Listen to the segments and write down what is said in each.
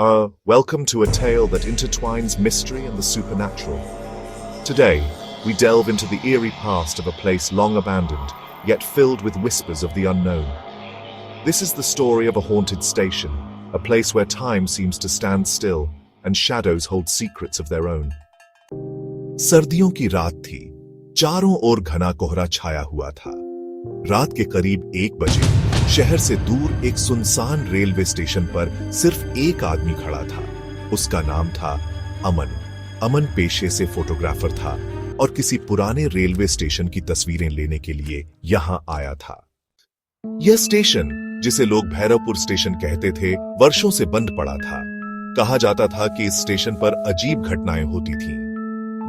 Welcome to a tale that intertwines mystery and the supernatural. Today, we delve into the eerie past of a place long abandoned, yet filled with whispers of the unknown. This is the story of a haunted station, a place where time seems to stand still and shadows hold secrets of their own. सर्दियों की रात थी, चारों ओर घना कोहरा छाया हुआ था। रात के करीब 1 बजे शहर से दूर एक सुनसान रेलवे स्टेशन पर सिर्फ एक आदमी खड़ा था। उसका नाम था अमन। अमन पेशे से फोटोग्राफर था और किसी पुराने रेलवे स्टेशन की तस्वीरें लेने के लिए यहां आया था। यह स्टेशन, जिसे लोग भैरवपुर स्टेशन कहते थे, वर्षों से बंद पड़ा था। कहा जाता था कि इस स्टेशन पर अजीब घटनाएं होती थीं।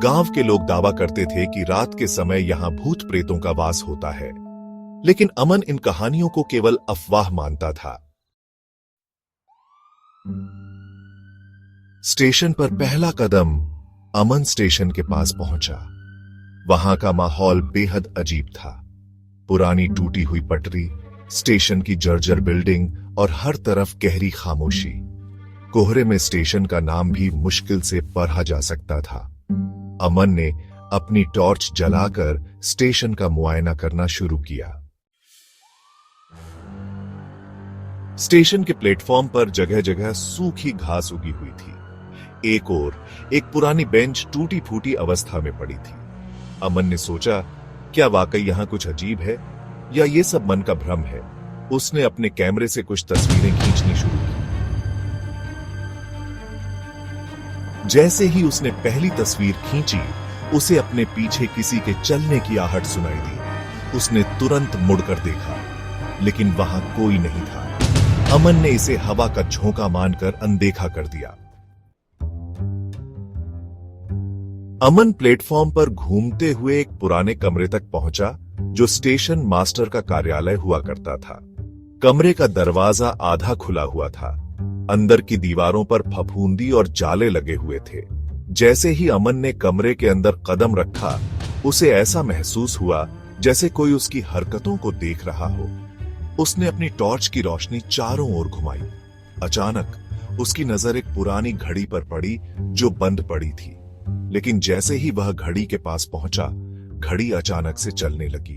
गांव के लोग दावा करते थे कि रात के समय यहां भूत प्रेतों का वास होता है, लेकिन अमन इन कहानियों को केवल अफवाह मानता था। स्टेशन पर पहला कदम अमन स्टेशन के पास पहुंचा। वहां का माहौल बेहद अजीब था। पुरानी टूटी हुई पटरी, स्टेशन की जर्जर बिल्डिंग और हर तरफ गहरी खामोशी। कोहरे में स्टेशन का नाम भी मुश्किल से पढ़ा जा सकता था। अमन ने अपनी टॉर्च जलाकर स्टेशन का मुआयना करना शुरू किया। स्टेशन के प्लेटफॉर्म पर जगह जगह सूखी घास उगी हुई थी। एक ओर एक पुरानी बेंच टूटी फूटी अवस्था में पड़ी थी। अमन ने सोचा, क्या वाकई यहां कुछ अजीब है या ये सब मन का भ्रम है? उसने अपने कैमरे से कुछ तस्वीरें खींचनी शुरू की। जैसे ही उसने पहली तस्वीर खींची, उसे अपने पीछे किसी के चलने की आहट सुनाई दी। उसने तुरंत मुड़कर देखा, लेकिन वहां कोई नहीं था। अमन ने इसे हवा का झोंका मानकर अनदेखा कर दिया। अमन प्लेटफॉर्म पर घूमते हुए एक पुराने कमरे तक पहुंचा, जो स्टेशन मास्टर का कार्यालय हुआ करता था। कमरे का दरवाजा आधा खुला हुआ था। अंदर की दीवारों पर फफूंदी और जाले लगे हुए थे। जैसे ही अमन ने कमरे के अंदर कदम रखा, उसे ऐसा महसूस हुआ जैसे कोई उसकी हरकतों को देख रहा हो। उसने अपनी टॉर्च की रोशनी चारों ओर घुमाई। अचानक उसकी नजर एक पुरानी घड़ी पर पड़ी, जो बंद पड़ी थी। लेकिन जैसे ही वह घड़ी के पास पहुंचा, घड़ी अचानक से चलने लगी।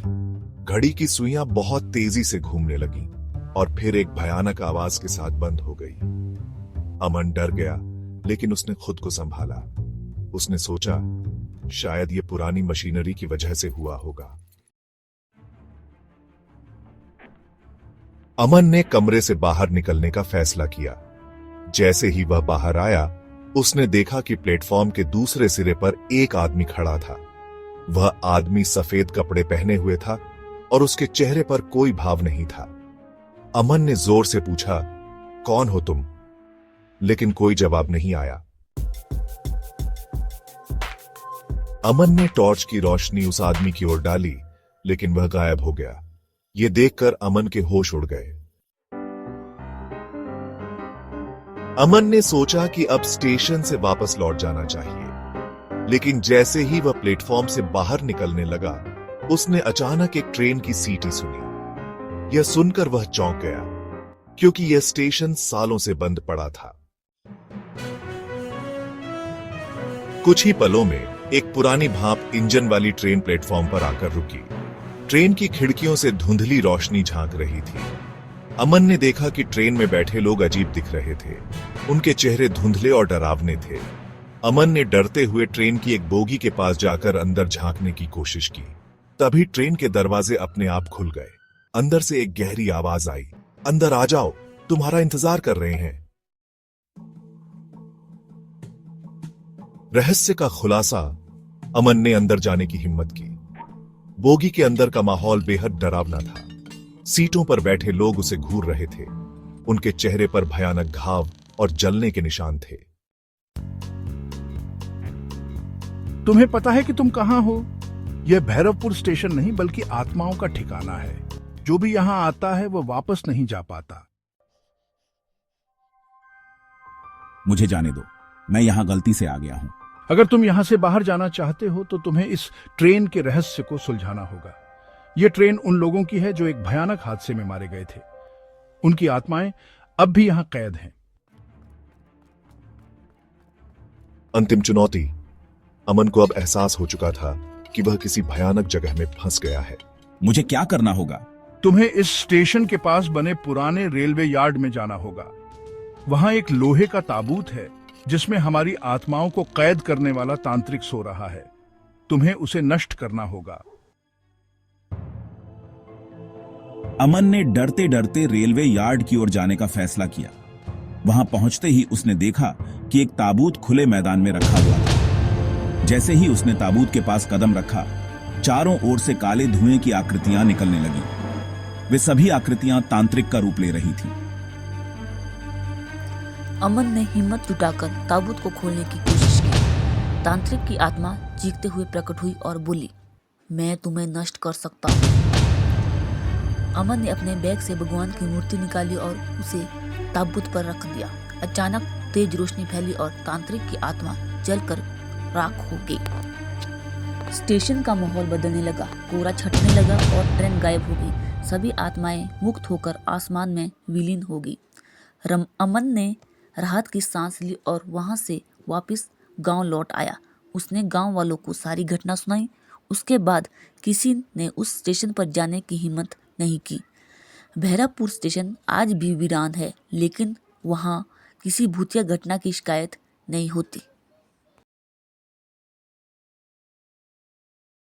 घड़ी की सुइयां बहुत तेजी से घूमने लगी और फिर एक भयानक आवाज के साथ बंद हो गई। अमन डर गया, लेकिन उसने खुद को संभाला। उसने सोचा, शायद ये पुरानी मशीनरी की वजह से हुआ होगा। अमन ने कमरे से बाहर निकलने का फैसला किया। जैसे ही वह बाहर आया, उसने देखा कि प्लेटफॉर्म के दूसरे सिरे पर एक आदमी खड़ा था। वह आदमी सफेद कपड़े पहने हुए था और उसके चेहरे पर कोई भाव नहीं था। अमन ने जोर से पूछा, कौन हो तुम? लेकिन कोई जवाब नहीं आया। अमन ने टॉर्च की रोशनी उस आदमी की ओर डाली, लेकिन वह गायब हो गया। ये देखकर अमन के होश उड़ गए। अमन ने सोचा कि अब स्टेशन से वापस लौट जाना चाहिए, लेकिन जैसे ही वह प्लेटफॉर्म से बाहर निकलने लगा, उसने अचानक एक ट्रेन की सीटी सुनी। यह सुनकर वह चौंक गया, क्योंकि यह स्टेशन सालों से बंद पड़ा था। कुछ ही पलों में एक पुरानी भाप इंजन वाली ट्रेन प्लेटफॉर्म पर आकर रुकी। ट्रेन की खिड़कियों से धुंधली रोशनी झांक रही थी। अमन ने देखा कि ट्रेन में बैठे लोग अजीब दिख रहे थे। उनके चेहरे धुंधले और डरावने थे। अमन ने डरते हुए ट्रेन की एक बोगी के पास जाकर अंदर झांकने की कोशिश की। तभी ट्रेन के दरवाजे अपने आप खुल गए। अंदर से एक गहरी आवाज आई, अंदर आ जाओ, तुम्हारा इंतजार कर रहे हैं। रहस्य का खुलासा। अमन ने अंदर जाने की हिम्मत की। बोगी के अंदर का माहौल बेहद डरावना था। सीटों पर बैठे लोग उसे घूर रहे थे। उनके चेहरे पर भयानक घाव और जलने के निशान थे। तुम्हें पता है कि तुम कहां हो? यह भैरवपुर स्टेशन नहीं, बल्कि आत्माओं का ठिकाना है। जो भी यहां आता है वह वापस नहीं जा पाता। मुझे जाने दो, मैं यहां गलती से आ गया हूं। अगर तुम यहां से बाहर जाना चाहते हो तो तुम्हें इस ट्रेन के रहस्य को सुलझाना होगा। यह ट्रेन उन लोगों की है जो एक भयानक हादसे में मारे गए थे। उनकी आत्माएं अब भी यहां कैद हैं। अंतिम चुनौती। अमन को अब एहसास हो चुका था कि वह किसी भयानक जगह में फंस गया है। मुझे क्या करना होगा? तुम्हें इस स्टेशन के पास बने पुराने रेलवे यार्ड में जाना होगा। वहां एक लोहे का ताबूत है जिसमें हमारी आत्माओं को कैद करने वाला तांत्रिक सो रहा है। तुम्हें उसे नष्ट करना होगा। अमन ने डरते डरते रेलवे यार्ड की ओर जाने का फैसला किया। वहां पहुंचते ही उसने देखा कि एक ताबूत खुले मैदान में रखा हुआ था। जैसे ही उसने ताबूत के पास कदम रखा, चारों ओर से काले धुएं की आकृतियां निकलने लगीं। वे सभी आकृतियां तांत्रिक का रूप ले रही थीं। अमन ने हिम्मत जुटाकर ताबूत को खोलने की कोशिश की। तांत्रिक की आत्मा चीखते हुए प्रकट हुई और बोली, मैं तुम्हें नष्ट कर सकता हूँ। अमन ने अपने बैग से भगवान की मूर्ति निकाली और उसे ताबूत पर रख दिया। अचानक तेज रोशनी फैली और तांत्रिक की आत्मा जलकर राख हो गई। स्टेशन का माहौल बदलने लगा, कोहरा छटने लगा और ट्रेन गायब हो गई। सभी आत्माएं मुक्त होकर आसमान में विलीन हो गई। अमन ने राहत की सांस ली और वहां से वापस गांव लौट आया। उसने गांव वालों को सारी घटना सुनाई। उसके बाद किसी ने उस स्टेशन पर जाने की हिम्मत नहीं की। भैरवपुर स्टेशन आज भी वीरान है, लेकिन वहां किसी भूतिया घटना की शिकायत नहीं होती।